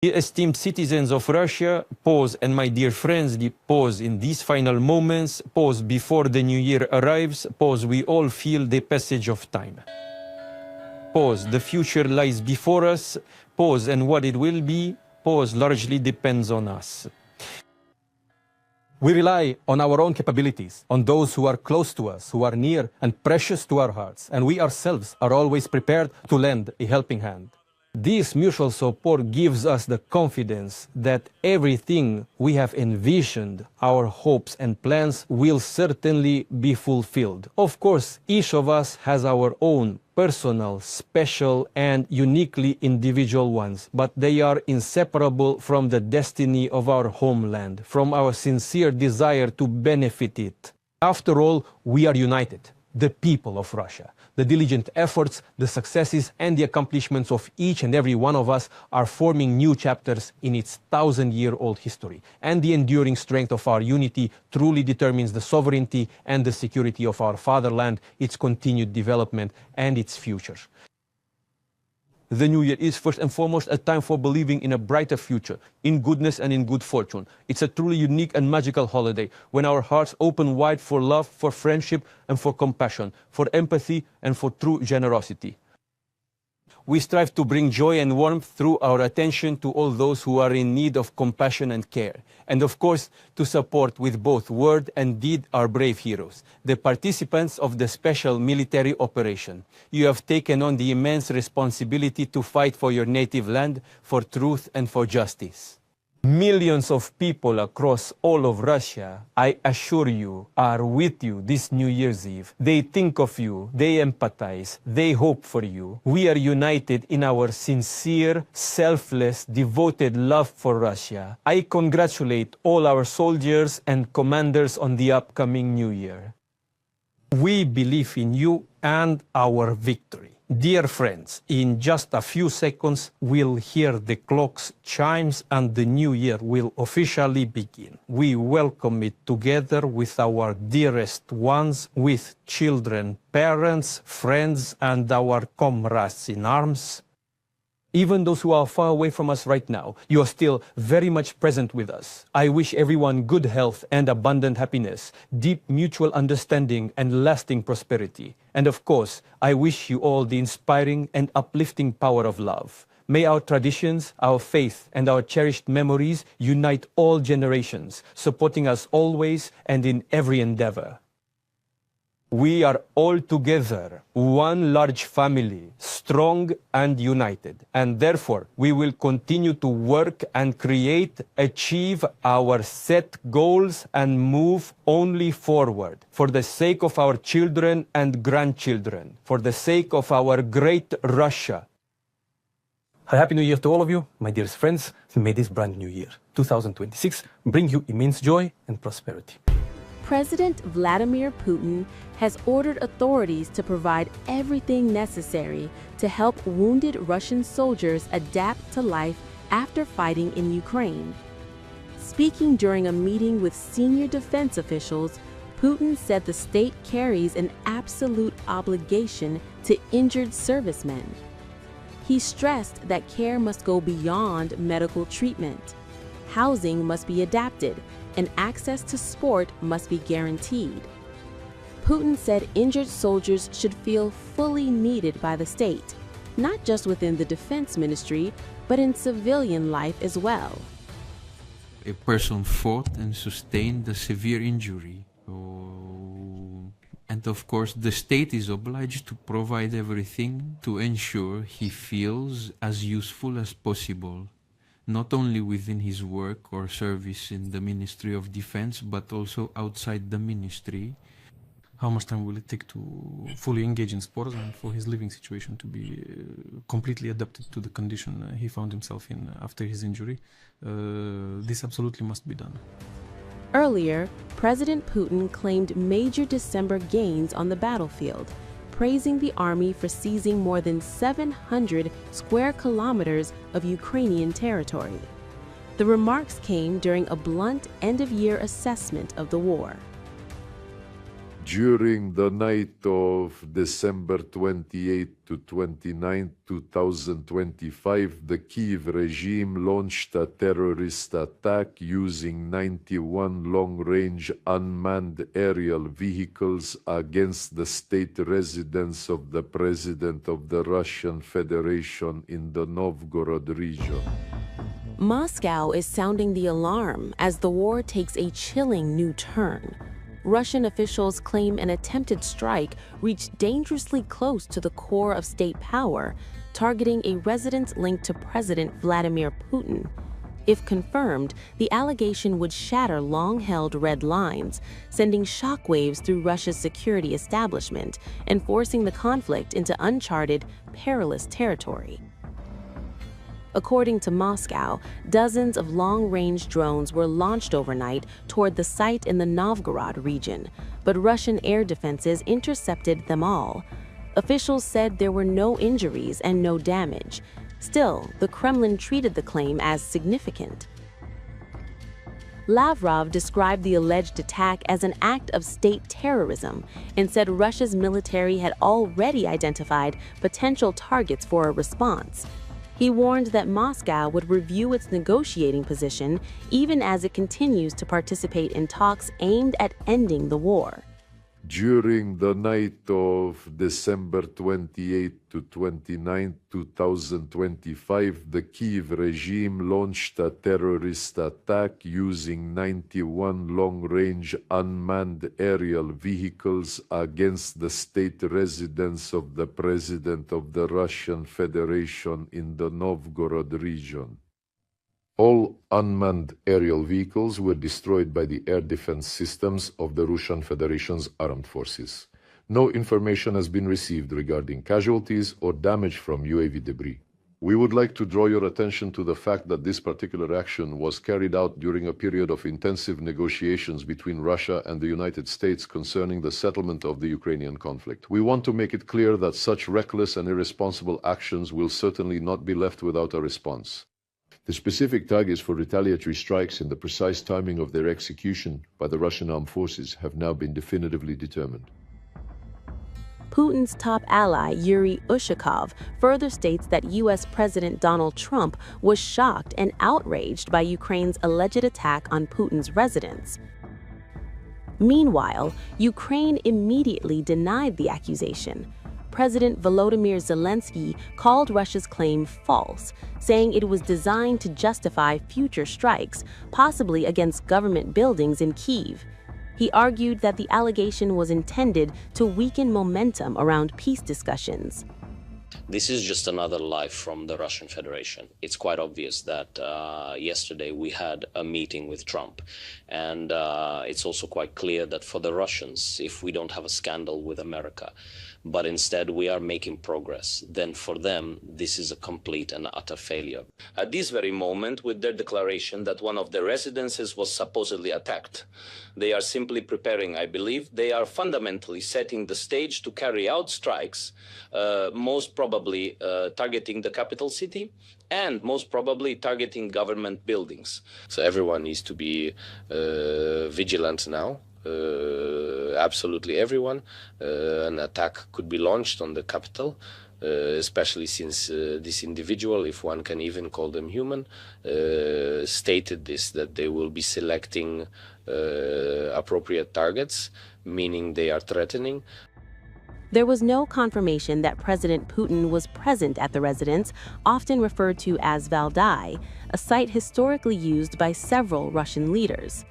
Esteemed citizens of Russia, pause, and my dear friends, pause in these final moments, pause before the new year arrives, pause, we all feel the passage of time. Pause, the future lies before us, pause, and what it will be, pause, largely depends on us. We rely on our own capabilities, on those who are close to us, who are near and precious to our hearts, and we ourselves are always prepared to lend a helping hand. This mutual support gives us the confidence that everything we have envisioned, our hopes and plans, will certainly be fulfilled. Of course, each of us has our own personal, special, and uniquely individual ones, but they are inseparable from the destiny of our homeland, from our sincere desire to benefit it. After all, we are united. The people of Russia. The diligent efforts, the successes, and the accomplishments of each and every one of us are forming new chapters in its 1,000-year-old history. And the enduring strength of our unity truly determines the sovereignty and the security of our fatherland, its continued development, and its future. The new year is first and foremost a time for believing in a brighter future, in goodness and in good fortune. It's a truly unique and magical holiday when our hearts open wide for love, for friendship, and for compassion, for empathy, and for true generosity. We strive to bring joy and warmth through our attention to all those who are in need of compassion and care. And of course, to support with both word and deed our brave heroes, the participants of the special military operation. You have taken on the immense responsibility to fight for your native land, for truth and for justice. Millions of people across all of Russia, I assure you, are with you this New Year's Eve. They think of you, they empathize, they hope for you. We are united in our sincere, selfless, devoted love for Russia. I congratulate all our soldiers and commanders on the upcoming New Year. We believe in you and our victory. Dear friends, in just a few seconds, we'll hear the clock's chimes and the new year will officially begin. We welcome it together with our dearest ones, with children, parents, friends, and our comrades in arms. Even those who are far away from us right now, you are still very much present with us. I wish everyone good health and abundant happiness, deep mutual understanding and lasting prosperity. And of course, I wish you all the inspiring and uplifting power of love. May our traditions, our faith, and our cherished memories unite all generations, supporting us always and in every endeavor. We are all together, one large family, strong and united. And therefore, we will continue to work and create, achieve our set goals and move only forward for the sake of our children and grandchildren, for the sake of our great Russia. A Happy New Year to all of you, my dearest friends. May this brand new year, 2026, bring you immense joy and prosperity. President Vladimir Putin has ordered authorities to provide everything necessary to help wounded Russian soldiers adapt to life after fighting in Ukraine. Speaking during a meeting with senior defense officials, Putin said the state carries an absolute obligation to injured servicemen. He stressed that care must go beyond medical treatment. Housing must be adapted, and access to sport must be guaranteed. Putin said injured soldiers should feel fully needed by the state, not just within the defense ministry, but in civilian life as well. A person fought and sustained a severe injury. And of course, the state is obliged to provide everything to ensure he feels as useful as possible, not only within his work or service in the Ministry of Defense, but also outside the ministry. How much time will it take to fully engage in sports and for his living situation to be completely adapted to the condition he found himself in after his injury? This absolutely must be done. Earlier, President Putin claimed major December gains on the battlefield, praising the army for seizing more than 700 square kilometers of Ukrainian territory. The remarks came during a blunt end-of-year assessment of the war. During the night of December 28 to 29, 2025, the Kyiv regime launched a terrorist attack using 91 long-range unmanned aerial vehicles against the state residence of the President of the Russian Federation in the Novgorod region. Moscow is sounding the alarm as the war takes a chilling new turn. Russian officials claim an attempted strike reached dangerously close to the core of state power, targeting a residence linked to President Vladimir Putin. If confirmed, the allegation would shatter long-held red lines, sending shockwaves through Russia's security establishment and forcing the conflict into uncharted, perilous territory. According to Moscow, dozens of long-range drones were launched overnight toward the site in the Novgorod region, but Russian air defenses intercepted them all. Officials said there were no injuries and no damage. Still, the Kremlin treated the claim as significant. Lavrov described the alleged attack as an act of state terrorism and said Russia's military had already identified potential targets for a response. He warned that Moscow would review its negotiating position even as it continues to participate in talks aimed at ending the war. During the night of December 28 to 29, 2025, the Kyiv regime launched a terrorist attack using 91 long-range unmanned aerial vehicles against the state residence of the President of the Russian Federation in the Novgorod region. All unmanned aerial vehicles were destroyed by the air defense systems of the Russian Federation's armed forces. No information has been received regarding casualties or damage from UAV debris. We would like to draw your attention to the fact that this particular action was carried out during a period of intensive negotiations between Russia and the United States concerning the settlement of the Ukrainian conflict. We want to make it clear that such reckless and irresponsible actions will certainly not be left without a response. The specific targets for retaliatory strikes and the precise timing of their execution by the Russian armed forces have now been definitively determined. Putin's top ally, Yuri Ushakov, further states that U.S. President Donald Trump was shocked and outraged by Ukraine's alleged attack on Putin's residence. Meanwhile, Ukraine immediately denied the accusation. President Volodymyr Zelensky called Russia's claim false, saying it was designed to justify future strikes, possibly against government buildings in Kyiv. He argued that the allegation was intended to weaken momentum around peace discussions. This is just another lie from the Russian Federation. It's quite obvious that yesterday we had a meeting with Trump. And it's also quite clear that for the Russians, if we don't have a scandal with America, but instead we are making progress, then for them, this is a complete and utter failure. At this very moment, with their declaration that one of their residences was supposedly attacked, they are simply preparing, I believe, they are fundamentally setting the stage to carry out strikes, most probably targeting the capital city and most probably targeting government buildings. So everyone needs to be vigilant now. Absolutely everyone. An attack could be launched on the capital, especially since this individual, if one can even call them human, stated this, that they will be selecting appropriate targets, meaning they are threatening. There was no confirmation that President Putin was present at the residence, often referred to as Valdai, a site historically used by several Russian leaders.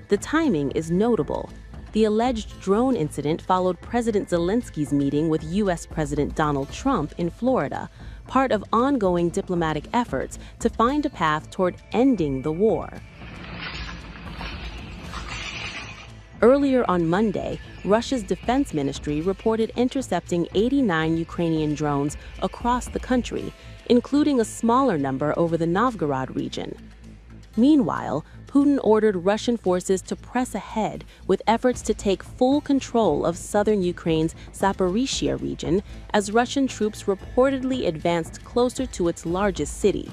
The timing is notable. The alleged drone incident followed President Zelensky's meeting with U.S. President Donald Trump in Florida, part of ongoing diplomatic efforts to find a path toward ending the war. Earlier on Monday, Russia's defense ministry reported intercepting 89 Ukrainian drones across the country, including a smaller number over the Novgorod region. Meanwhile, Putin ordered Russian forces to press ahead with efforts to take full control of southern Ukraine's Zaporizhzhia region as Russian troops reportedly advanced closer to its largest city.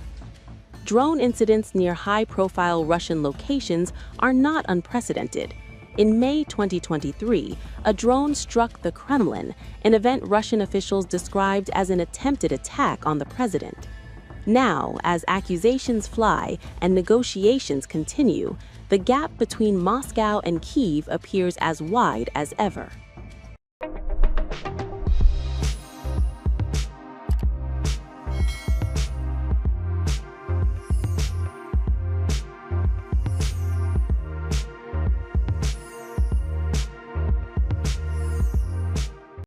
Drone incidents near high-profile Russian locations are not unprecedented. In May 2023, a drone struck the Kremlin, an event Russian officials described as an attempted attack on the president. Now, as accusations fly and negotiations continue, the gap between Moscow and Kyiv appears as wide as ever.